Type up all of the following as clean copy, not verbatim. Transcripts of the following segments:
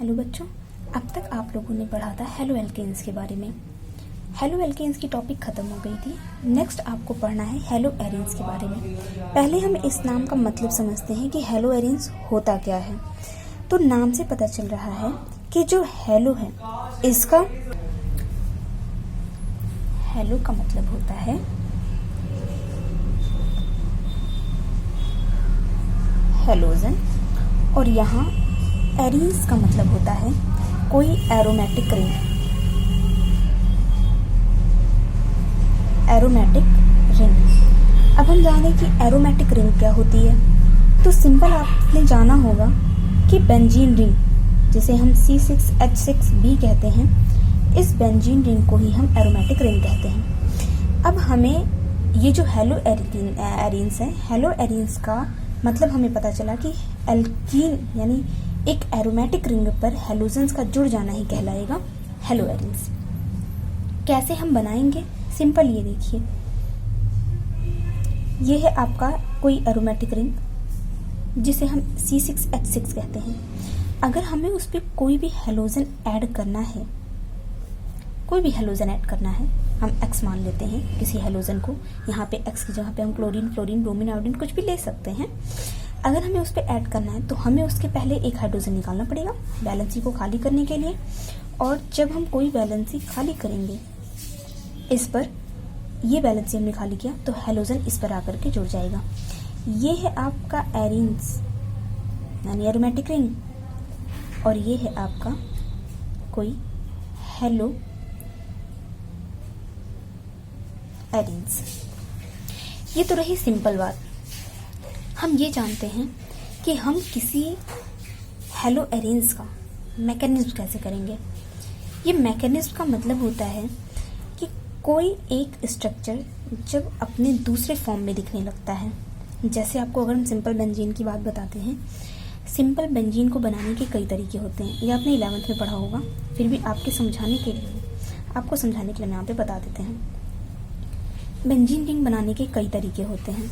Hello बच्चों, अब तक आप लोगों ने पढ़ा था हेलो एल्केन्स के बारे में। हेलो एल्केन्स की टॉपिक खत्म हो गई थी। नेक्स्ट आपको पढ़ना है हेलो एरीन्स के बारे में। पहले हम इस नाम का मतलब समझते हैं कि हेलो एरीन्स होता क्या है। तो नाम से पता चल रहा है कि जो हेलो है इसका हेलो का मतलब होता है हेलोजन, और यहाँ एरीन्स का मतलब होता है कोई एरोमेटिक रिंग। Aromatic ring. अब हम जानें कि एरोमेटिक रिंग क्या होती है। तो सिंपल आपने जाना होगा कि बेंजीन रिंग, जिसे हम C6H6B कहते हैं, इस बेंजीन रिंग को ही हम एरोमेटिक रिंग कहते हैं। अब हमें ये जो हेलो एरीन्स है, हेलो एरीन्स का मतलब हमें पता चला कि एल्कीन यानी एक एरोमेटिक रिंग पर हेलोजन्स का जुड़ जाना ही कहलाएगा हेलो एरीन्स। कैसे हम बनाएंगे? सिंपल, ये देखिए, ये है आपका कोई एरोमेटिक रिंग जिसे हम C6H6 कहते हैं। अगर हमें उस पर कोई भी हेलोजन ऐड करना है, कोई भी हेलोजन ऐड करना है, हम X मान लेते हैं किसी हेलोजन को। यहाँ पे X की जगह पे हम क्लोरीन, फ्लोरीन, ब्रोमीन, आयोडीन कुछ भी ले सकते हैं। अगर हमें उस पर ऐड करना है तो हमें उसके पहले एक हाइड्रोजन निकालना पड़ेगा वैलेंसी को खाली करने के लिए। और जब हम कोई वैलेंसी खाली करेंगे इस पर, ये वैलेंसी हमने खाली किया तो हेलोजन इस पर आकर के जुड़ जाएगा। ये है आपका एरीन्स यानी एरोमेटिक रिंग, और ये है आपका कोई हेलो एरीन्स। ये तो रही सिंपल बात। हम ये जानते हैं कि हम किसी हेलो एरीन्स का मैकेनिज्म कैसे करेंगे। ये मैकेनिज्म का मतलब होता है कि कोई एक स्ट्रक्चर जब अपने दूसरे फॉर्म में दिखने लगता है। जैसे आपको अगर हम सिंपल बेंजीन की बात बताते हैं, सिंपल बेंजीन को बनाने के कई तरीके होते हैं। ये आपने 11th में पढ़ा होगा, फिर भी आपको समझाने के लिए हम यहाँ पे बता देते हैं। बेंजीन रिंग बनाने के कई तरीके होते हैं।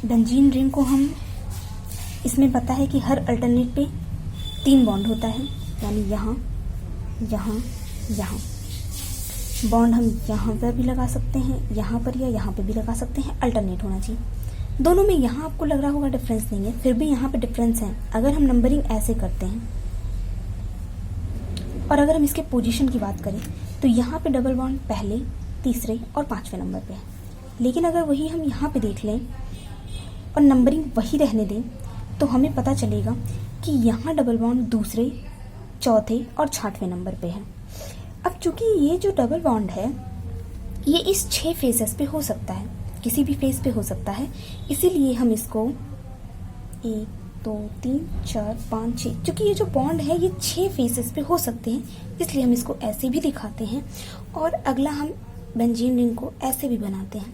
बेंजीन रिंग को हम, इसमें पता है कि हर अल्टरनेट पे 3 बॉन्ड होता है, यानी यहाँ, यहाँ, यहाँ। बॉन्ड हम यहाँ पर भी लगा सकते हैं, यहाँ पर या यहाँ पे भी लगा सकते हैं। अल्टरनेट होना चाहिए दोनों में। यहाँ आपको लग रहा होगा डिफरेंस नहीं है, फिर भी यहाँ पे डिफरेंस है। अगर हम नंबरिंग ऐसे करते हैं और अगर हम इसके पोजीशन की बात करें तो यहाँ पे डबल बॉन्ड पहले, तीसरे और 5वें नंबर पे है। लेकिन अगर वही हम यहाँ पे देख लें और नंबरिंग वही रहने दें तो हमें पता चलेगा कि यहाँ डबल बॉन्ड दूसरे, चौथे और 6वें नंबर पे है। अब चूंकि ये जो डबल बॉन्ड है ये इस 6 फेसेस पे हो सकता है, किसी भी फेस पे हो सकता है, इसीलिए हम इसको 1, 2, 3, 4, 5, 6, चूंकि ये जो बॉन्ड है ये 6 फेसेस पे हो सकते हैं, इसलिए हम इसको ऐसे भी दिखाते हैं। और अगला हम बेंजीन रिंग को ऐसे भी बनाते हैं।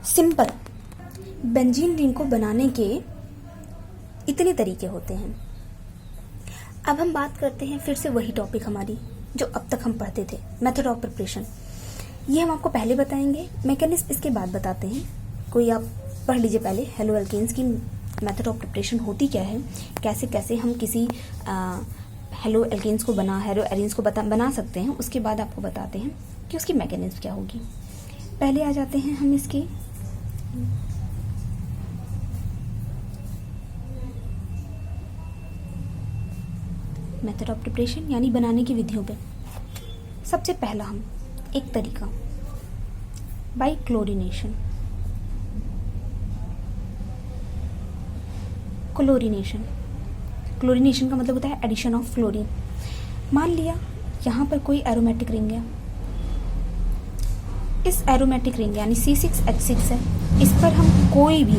सिंपल बेंजीन रिंग को बनाने के इतने तरीके होते हैं। अब हम बात करते हैं फिर से वही टॉपिक हमारी जो अब तक हम पढ़ते थे, मेथड ऑफ प्रिपरेशन। ये हम आपको पहले बताएंगे, मैकेनिज्म इसके बाद बताते हैं। कोई आप पढ़ लीजिए पहले हेलो एल्केन्स की मेथड ऑफ प्रिपरेशन होती क्या है, कैसे कैसे हम किसी हेलो एल्केन्स को हेलो एरीन्स को बना सकते हैं। उसके बाद आपको बताते हैं कि उसकी मैकेनिज्म क्या होगी। पहले आ जाते हैं हम इसके मेथड ऑफ प्रिपरेशन यानी बनाने की विधियों पे। सबसे पहला हम एक तरीका बाय क्लोरीनेशन। क्लोरीनेशन का मतलब होता है एडिशन ऑफ क्लोरीन। मान लिया यहाँ पर कोई एरोमेटिक रिंग है, इस एरोमेटिक रिंग यानी C6H6 है, इस पर हम कोई भी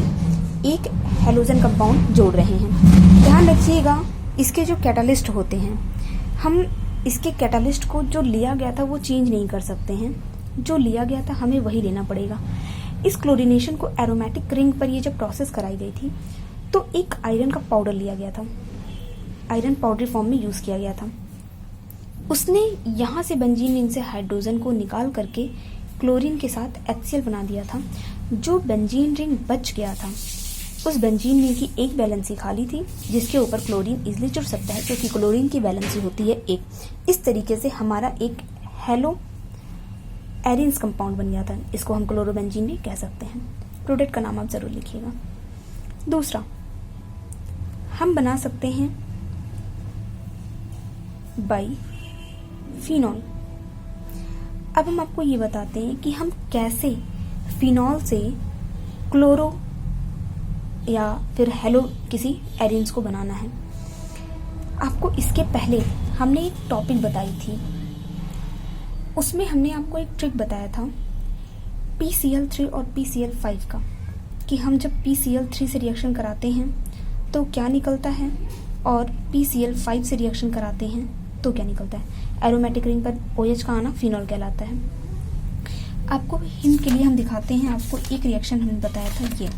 एक हेलोजन कंपाउंड जोड़ रहे हैं। ध्यान रखिएगा, इसके जो कैटालिस्ट होते हैं, हम इसके कैटालिस्ट को जो लिया गया था वो चेंज नहीं कर सकते हैं। जो लिया गया था हमें वही लेना पड़ेगा। इस क्लोरीनेशन को एरोमेटिक रिंग पर ये जब प्रोसेस कराई गई थी तो एक आयरन का पाउडर लिया गया था, आयरन पाउडर फॉर्म में यूज किया गया था। उसने यहाँ से बेंजीन रिंग से हाइड्रोजन को निकाल करके क्लोरीन के साथ HCl बना दिया था। जो बेंजीन रिंग बच गया था उस बेंजीन में की एक वैलेंसी खाली थी जिसके ऊपर क्लोरीन इजिली जुड़ सकता है, क्योंकि क्लोरीन की वैलेंसी होती है एक। इस तरीके से हमारा एक हेलो एरिन्स कंपाउंड बन गया था। इसको हम क्लोरोबेंजीन भी कह सकते हैं। प्रोडक्ट का नाम आप जरूर लिखिएगा। दूसरा, हम बना सकते हैं बाइफिनॉल। अब हम आपको ये बताते हैं कि हम कैसे फिनॉल से क्लोरो या फिर हेलो किसी एरिन्स को बनाना है। आपको इसके पहले हमने एक टॉपिक बताई थी, उसमें हमने आपको एक ट्रिक बताया था PCl3 और PCl5 का, कि हम जब PCl3 से रिएक्शन कराते हैं तो क्या निकलता है और PCl5 से रिएक्शन कराते हैं तो क्या निकलता है। एरोमेटिक रिंग पर OH का आना फिनॉल कहलाता है। आपको हिंट के लिए हम दिखाते हैं, आपको एक रिएक्शन हमने बताया था, ये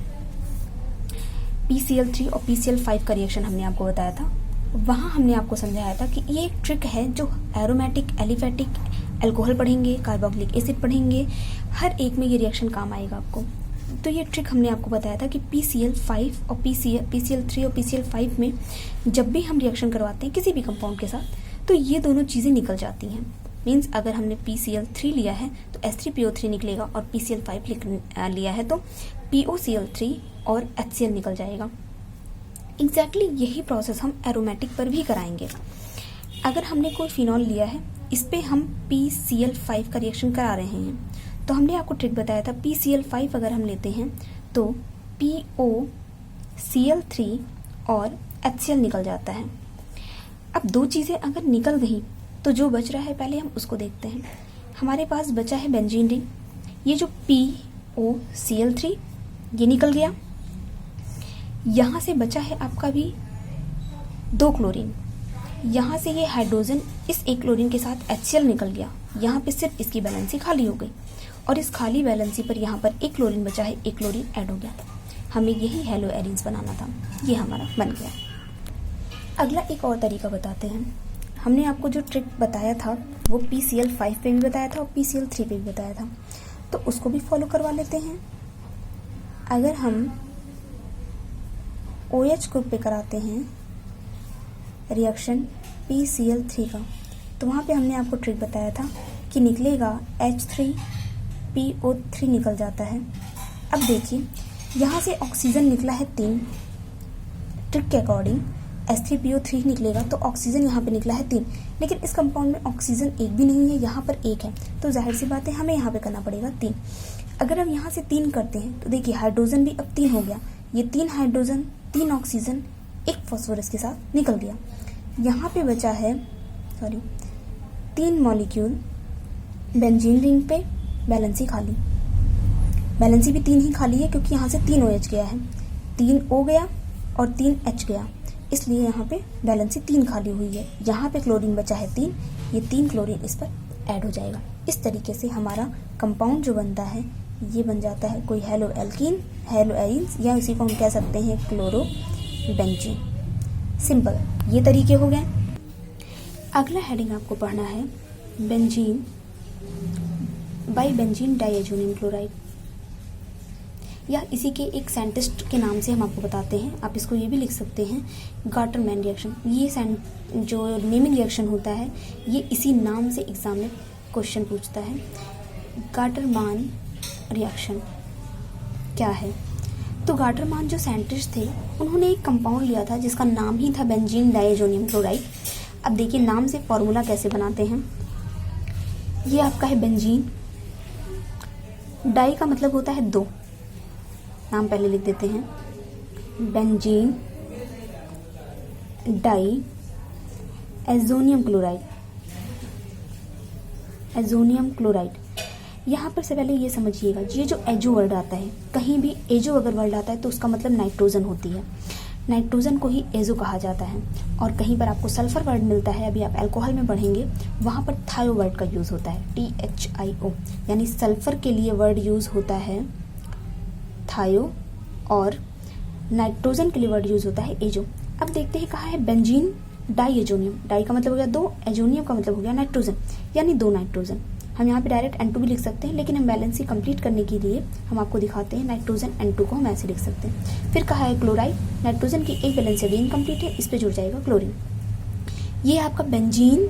PCl3 और PCl5 का रिएक्शन हमने आपको बताया था। वहाँ हमने आपको समझाया था कि ये एक ट्रिक है जो एरोमेटिक, एलिफेटिक, अल्कोहल पढ़ेंगे, कार्बोक्सिलिक एसिड पढ़ेंगे, हर एक में ये रिएक्शन काम आएगा आपको। तो ये ट्रिक हमने आपको बताया था कि PCl5 और PCl3 और PCl5 में जब भी हम रिएक्शन करवाते हैं किसी भी कंपाउंड के साथ तो ये दोनों चीज़ें निकल जाती हैं। मीन्स अगर हमने PCl3 लिया है तो H3PO3 निकलेगा और PCl5 लिया है तो POCl3 और HCl निकल जाएगा। एग्जैक्टली यही प्रोसेस हम एरोमेटिक पर भी कराएंगे। अगर हमने कोई फिनॉल लिया है, इस पे हम PCl5 का रिएक्शन करा रहे हैं, तो हमने आपको ट्रिक बताया था PCl5 अगर हम लेते हैं तो POCl3 और HCl निकल जाता है। अब दो चीज़ें अगर निकल गई तो जो बच रहा है पहले हम उसको देखते हैं। हमारे पास बचा है बेंजीन रिंग, ये जो POCl3 ये निकल गया। यहाँ से बचा है आपका भी 2 क्लोरीन, यहाँ से ये हाइड्रोजन इस एक क्लोरीन के साथ HCl निकल गया। यहाँ पे सिर्फ इसकी बैलेंसी खाली हो गई और इस खाली बैलेंसी पर यहाँ पर एक क्लोरीन बचा है, एक क्लोरीन ऐड हो गया। हमें यही हेलो एरिन्स बनाना था, ये हमारा बन गया। अगला एक और तरीका बताते हैं। हमने आपको जो ट्रिक बताया था वो PCl5 पे भी बताया था और PCl3 पे भी बताया था, तो उसको भी फॉलो करवा लेते हैं। अगर हम OH ग्रुप पे कराते हैं रिएक्शन PCl3 का, तो वहाँ पे हमने आपको ट्रिक बताया था कि निकलेगा H3PO3 निकल जाता है। अब देखिए यहाँ से ऑक्सीजन निकला है 3, ट्रिक के अकॉर्डिंग H3PO3 निकलेगा तो ऑक्सीजन यहाँ पे निकला है 3, लेकिन इस कंपाउंड में ऑक्सीजन एक भी नहीं है, यहाँ पर एक है, तो जाहिर सी बात है हमें यहाँ पे करना पड़ेगा 3। अगर हम यहाँ से 3 करते हैं तो देखिए हाइड्रोजन भी अब 3 हो गया, ये 3 हाइड्रोजन, 3 ऑक्सीजन, 1 फॉस्फोरस के साथ निकल गया। यहाँ पे बचा है 3 मॉलिक्यूल बेंजीन रिंग पे, बैलेंसी खाली, बैलेंसी भी 3 ही खाली है क्योंकि यहाँ से 3 OH गया है, 3 O गया और 3 H गया, इसलिए यहाँ पे बैलेंसी 3 खाली हुई है। यहाँ पे क्लोरीन बचा है 3, ये 3 क्लोरीन इस पर ऐड हो जाएगा। इस तरीके से हमारा कंपाउंड जो बनता है ये बन जाता है कोई हेलो एल्कीन, हेलो एरिन्स, या इसी को हम कह सकते हैं क्लोरोबेंजीन। सिंपल, ये तरीके हो गए। अगला हेडिंग आपको पढ़ना है बेंजीन, बाइबेंजीन डाइएजोनियम क्लोराइड, या इसी के एक साइंटिस्ट के नाम से हम आपको बताते हैं। आप इसको ये भी लिख सकते हैं गाटरमैन रिएक्शन। ये जो नेमिंग रिएक्शन होता है ये इसी नाम से एग्जाम में क्वेश्चन पूछता है। गाटरमान रिएक्शन क्या है? तो गाटरमान जो साइंटिस्ट थे उन्होंने एक कंपाउंड लिया था जिसका नाम ही था बेंजीन डाइएजोनियम क्लोराइड। अब देखिए नाम से फॉर्मूला कैसे बनाते हैं। ये आपका है बेंजीन, डाई का मतलब होता है 2, नाम पहले लिख देते हैं, benzene diazonium chloride, azonium chloride. यहाँ पर से पहले ये समझिएगा, ये जो एजो वर्ड आता है, कहीं भी एजो अगर वर्ड आता है तो उसका मतलब नाइट्रोजन होती है, नाइट्रोजन को ही एजो कहा जाता है। और कहीं पर आपको सल्फर वर्ड मिलता है, अभी आप अल्कोहल में पढ़ेंगे, वहाँ पर थायो वर्ड का यूज़ होता है, THIO, यानी सल्फर के लिए वर्ड यूज़ होता है थायो और नाइट्रोजन के लिए वर्ड यूज़ होता है एजो। अब देखते हैं कहाँ है बेंजीन डाई एजोनियम, डाई का मतलब हो गया 2, एजोनियम का मतलब हो गया नाइट्रोजन, यानी 2 नाइट्रोजन। हम यहाँ पे डायरेक्ट N2 भी लिख सकते हैं, लेकिन हम बैलेंसी कंप्लीट करने के लिए हम आपको दिखाते हैं नाइट्रोजन N2 को हम ऐसे लिख सकते हैं। फिर कहा है क्लोराइड, नाइट्रोजन की एक बैलेंसी अभी इनकम्प्लीट है, इस पे जुड़ जाएगा क्लोरीन। ये आपका बेंजीन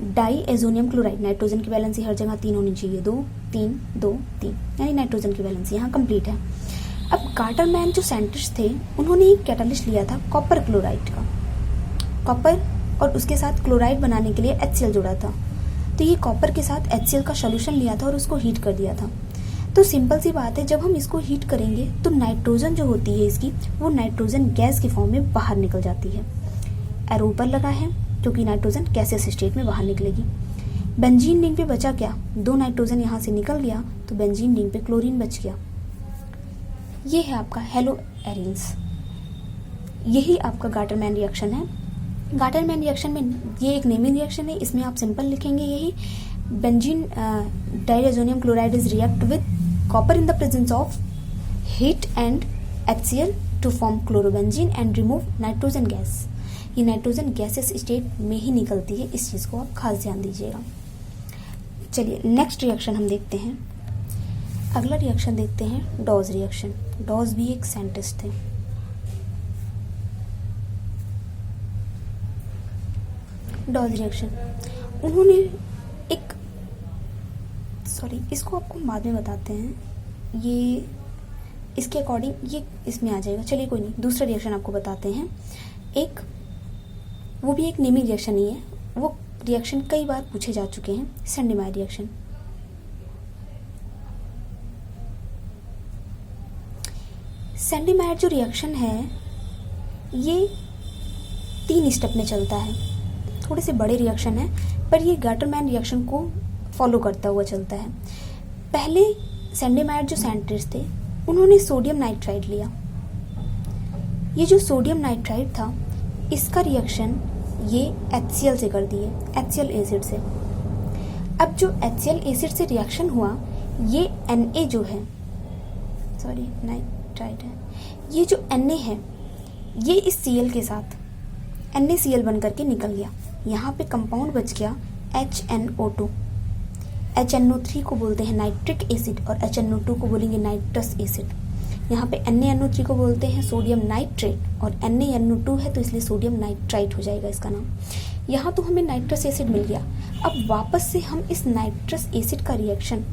डाईएजोनियम क्लोराइड, नाइट्रोजन की बैलेंसी हर जगह 3 होनी चाहिए, 2 3 2 3, यानी नाइट्रोजन की बैलेंसी यहाँ कंप्लीट है। अब गाटरमैन जो साइंटिस्ट थे उन्होंने एक कैटालिस्ट लिया था कॉपर क्लोराइड का, कॉपर और उसके साथ क्लोराइड बनाने के लिए HCl जोड़ा था। तो ये कॉपर के साथ HCl का सोल्यूशन लिया था और उसको हीट कर दिया था। तो सिंपल सी बात है, जब हम इसको हीट करेंगे तो नाइट्रोजन जो होती है इसकी, वो नाइट्रोजन गैस के फॉर्म में बाहर निकल जाती है। एरो ऊपर लगा है क्योंकि नाइट्रोजन गैसियस स्टेट में बाहर निकलेगी। बेंजीन रिंग पे बचा क्या, 2 नाइट्रोजन यहाँ से निकल गया तो बेंजीन रिंग पे क्लोरीन बच गया। ये है आपका हेलो एरिन्स, यही आपका गाटरमैन रिएक्शन है। गाटरमैन रिएक्शन में ये एक नेमिंग रिएक्शन है, इसमें आप सिंपल लिखेंगे यही, benzene diazonium chloride is react with copper in the presence of heat and HCl to form chlorobenzene and remove nitrogen gas. ये नाइट्रोजन गैसेस स्टेट में ही निकलती है, इस चीज को आप खास ध्यान दीजिएगा। चलिए नेक्स्ट रिएक्शन हम देखते हैं। अगला रिएक्शन देखते हैं डॉज रिएक्शन। डॉज भी एक साइंटिस्ट थे। डॉज रिएक्शन, उन्होंने एक, इसको आपको बाद में बताते हैं, ये इसके अकॉर्डिंग ये इसमें आ जाएगा। चलिए कोई नहीं, दूसरा रिएक्शन आपको बताते हैं। एक वो भी एक नेमिंग रिएक्शन ही है, वो रिएक्शन कई बार पूछे जा चुके हैं, सेंडेमायर रिएक्शन। सेंडेमायर जो रिएक्शन है ये 3 स्टेप में चलता है, थोड़े से बड़े रिएक्शन है, पर ये गाटरमैन रिएक्शन को फॉलो करता हुआ चलता है। पहले सेंडेमायर जो साइंटिस्ट थे उन्होंने सोडियम नाइट्राइड लिया। ये जो सोडियम नाइट्राइड था इसका रिएक्शन ये HCl से कर दिए, HCl एसिड से। अब जो HCl एसिड से रिएक्शन हुआ, ये Na जो है, नाइट्राइड है, ये जो Na है ये इस Cl के साथ NaCl बन करके निकल गया। यहाँ पे कंपाउंड बच गया HNO2। HNO3 को बोलते हैं नाइट्रिक एसिड और HNO2 को बोलेंगे नाइट्रस एसिड। यहाँ पे NaNO3 को बोलते हैं सोडियम नाइट्रेट और NaNO2 है तो इसलिए सोडियम नाइट्राइट हो जाएगा इसका नाम। यहाँ तो हमें नाइट्रस एसिड मिल गया। अब वापस से हम इस नाइट्रस एसिड का रिएक्शन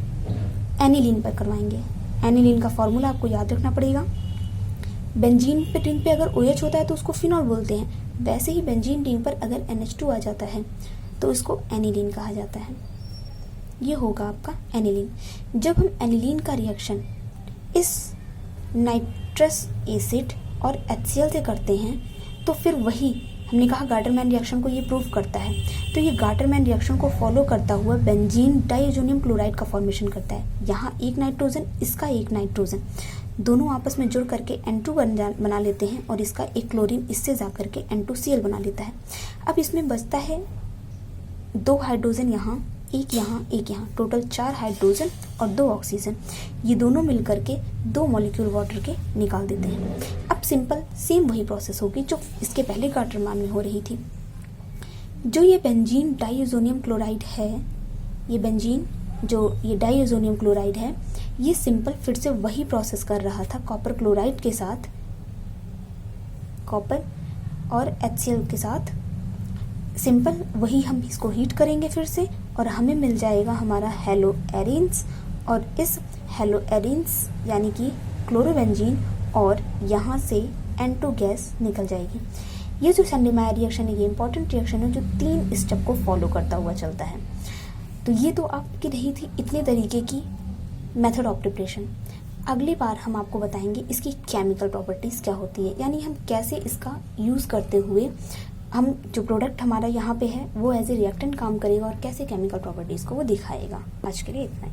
एनिलीन पर करवाएंगे। एनिलीन का फॉर्मूला आपको याद रखना पड़ेगा। बेंजीन पे रिंग पे अगर OH होता है तो उसको फिनॉल बोलते हैं, वैसे ही बेंजीन रिंग पर अगर NH2 आ जाता है तो इसको एनिलीन कहा जाता है। ये होगा आपका एनिलीन। जब हम एनिलीन का रिएक्शन इस नाइट्रस एसिड और HCl से करते हैं तो फिर वही हमने कहा गाटरमैन रिएक्शन को ये प्रूव करता है। तो ये गाटरमैन रिएक्शन को फॉलो करता हुआ बेंजीन डाईएजोनियम क्लोराइड का फॉर्मेशन करता है। यहाँ एक नाइट्रोजन, इसका एक नाइट्रोजन, दोनों आपस में जुड़ करके N2 बना लेते हैं और इसका एक क्लोरीन इससे जा करके N2Cl बना लेता है। अब इसमें बचता है 2 हाइड्रोजन यहाँ, एक यहाँ, एक यहाँ, टोटल 4 हाइड्रोजन और 2 ऑक्सीजन। ये दोनों मिल करके 2 मॉलिक्यूल वाटर के निकाल देते हैं। अब सिंपल सेम वही प्रोसेस होगी जो इसके पहले गाटरमैन में हो रही थी। जो ये बेंजीन डाईएजोनियम क्लोराइड है, ये बेंजीन जो ये डाईएजोनियम क्लोराइड है, ये सिंपल फिर से वही प्रोसेस कर रहा था कॉपर क्लोराइड के साथ, कॉपर और HCl के साथ। सिंपल वही हम इसको हीट करेंगे फिर से और हमें मिल जाएगा हमारा हेलो एरिन्स, और इस हेलो एरिन्स यानी कि क्लोरोबेंजीन, और यहाँ से N2 गैस निकल जाएगी। ये जो सेंडेमायर रिएक्शन है ये इंपॉर्टेंट रिएक्शन है जो 3 स्टेप को फॉलो करता हुआ चलता है। तो ये तो आपकी रही थी इतने तरीके की मेथड ऑफ प्रिपरेशन। अगली बार हम आपको बताएंगे इसकी केमिकल प्रॉपर्टीज़ क्या होती है, यानी हम कैसे इसका यूज़ करते हुए हम जो प्रोडक्ट हमारा यहाँ पे है वो एज ए रिएक्टेंट काम करेगा और कैसे केमिकल प्रॉपर्टीज़ को वो दिखाएगा। आज के लिए इतना ही।